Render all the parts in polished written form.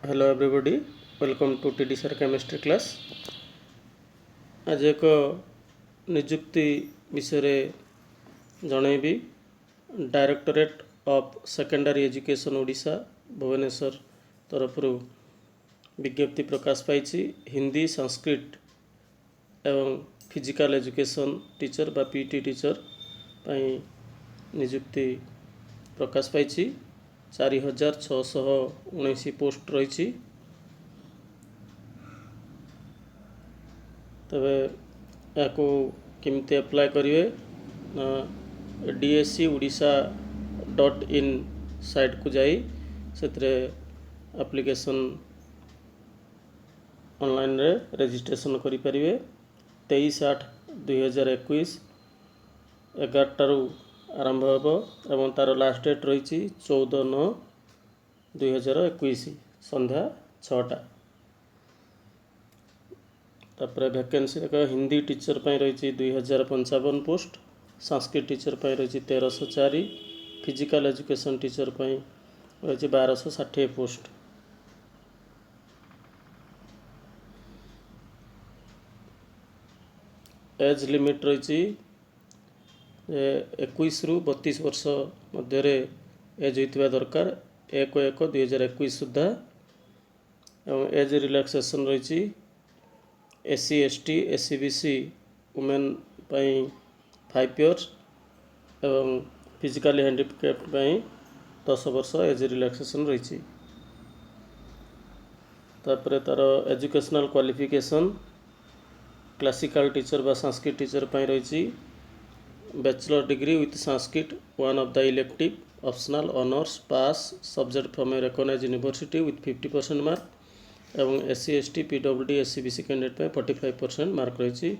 Hello everybody, welcome to T D sir chemistry class. आज एक निजुक्ति विषय जनइबी। Directorate of secondary education Odisha Bhubaneswar तरफ विज्ञप्ति प्रकाश पाई। हिंदी, संस्कृत एवं फिजिकल एजुकेशन टीचर बा पीटी टीचर पाई निजुक्ति प्रकाश पाई। 4619 पोस्ट रही। तबे या केमती अप्लाई करेंगे ना DSC odisha.in साइट को जाई से एप्लिकेशन ऑनलाइन रे रजिस्ट्रेशन करि परिवे। 23/8/2021 11 आरंभ होब एवं तार लास्ट डेट रही 14/9/2021 संध्या 6टा। तापर वैकेंसी देख हिंदी टीचर पाई रही 2055 पोस्ट, संस्कृत टीचर पाई रही 1304, फिजिकल एजुकेशन टीचर पाई रही 1260 पोस्ट। एज लिमिट रही 21 रु 32 वर्ष मध्य एज होता दरकार 1/1/2021 सुधा। एवं एज रिलैक्सेशन रही SC ST SC BC women पाई 5 इयर्स एवं फिजिकली हैंडिकैप्ड पाई 10 वर्ष एज रिलैक्सेशन रही। तापर तार एजुकेशनल क्वालिफिकेशन क्लासिकल टीचर बा संस्कृत टीचर पाई रही bachelor degree with Sanskrit one of the elective optional honours pass subject from a recognised university with 50% mark एवं SC ST PWD SC BC candidate पे 45% मार्क रही।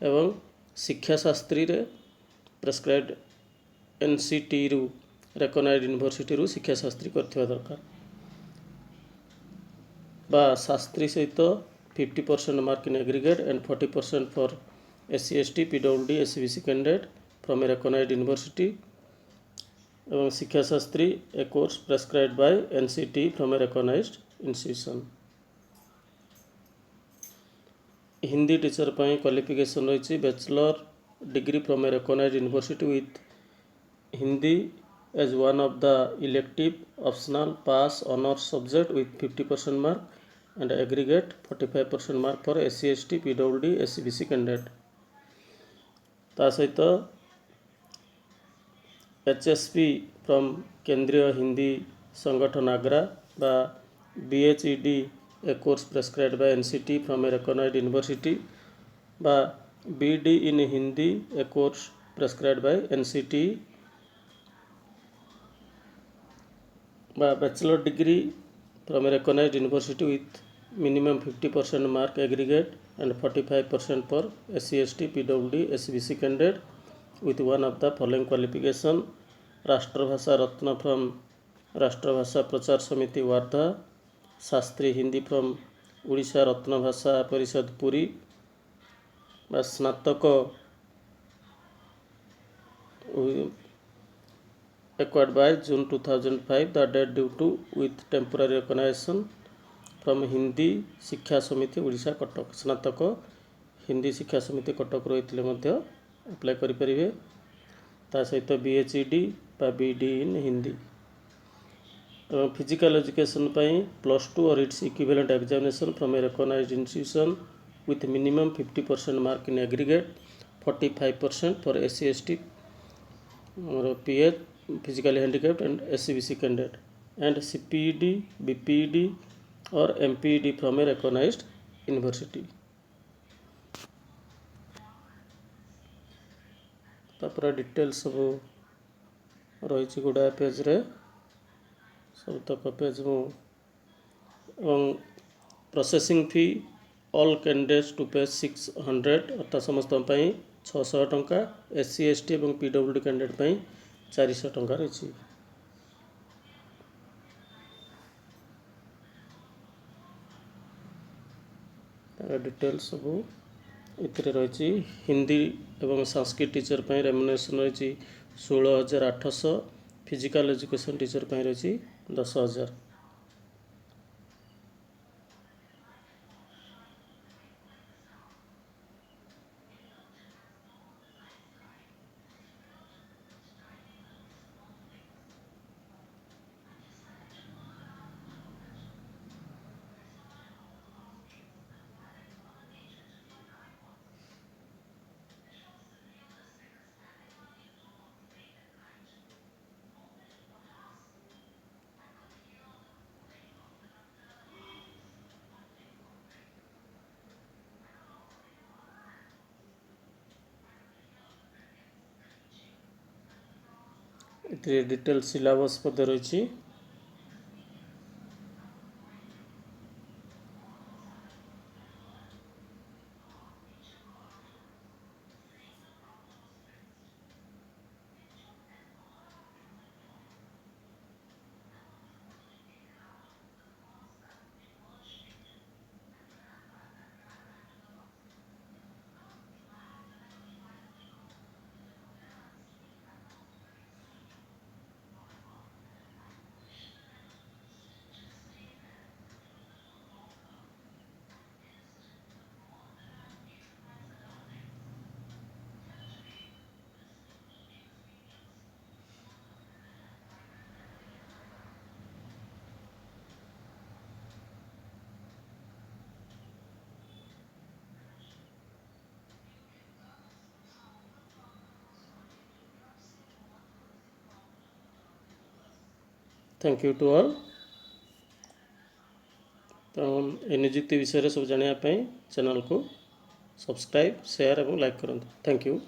एवं शिक्षा शास्त्री रे प्रेस्क्राइब्ड NCT रु recognised university रु शिक्षा शास्त्री करथिबा दरकार बा शास्त्री सहित 50% mark in aggregate and 40% for SC ST PWD SC BC candidate from a recognised university एवं Shiksha Shastri a course prescribed by NCT from a recognised institution. Hindi teacher पाई क्वालिफिकेशन रही bachelor degree from a recognised university with Hindi as one of the elective optional pass honours subject with 50% mark and aggregate 45% mark for SC ST PWD SC BC candidate. ता सहित HSP from केंद्रीय हिंदी संगठन आग्रा बा BHED a course prescribed by NCT from a recognised university बा BD in Hindi a course prescribed by NCT बा bachelor degree from a recognised university with minimum 50% mark aggregate and 45% for SC ST PWD SC BC candidate with one of the following qualification राष्ट्रभाषा रत्न from राष्ट्रभाषा प्रचार समिति Wardha, Shastri Hindi from Orissa रत्न भाषा परिषद पुरी बा स्नातक acquired by June 2005 the date due to with temporary recognition from Hindi शिक्षा समिति उड़ीसा कटक। स्नातक हिंदी शिक्षा समिति कटक रही अप्लाई करें। ता सहित BHED बा BD इन हिंदी और physical education +2 or its equivalent examination from a recognised institution with minimum 50% mark in aggregate 45% for SC ST or PH physically handicapped and SC BC candidate and CPED BPED or MPED from a recognised university. तापर detail सब रही गुड़ाए page रे सब तक page processing fee all candidates to pay 600 अर्थात समस्त 600 टंका SC ST और PWD कैंडिडेट 400 टंका रही। डिटेल सब इतने रही। हिंदी एवं संस्कृत टीचर पर रेम्युनरेशन रही 16,800, फिजिकल एजुकेशन टीचर पर रही 10,000। ଏଥିରେ ଡିଟେଲ୍ ସିଲାବସ୍ ମଧ୍ୟ ରହିଛି। Thank you to all. तो ए निजुक्ति विषय सब जानापी चैनल को सब्सक्राइब शेयर और लाइक करूँ। Thank you.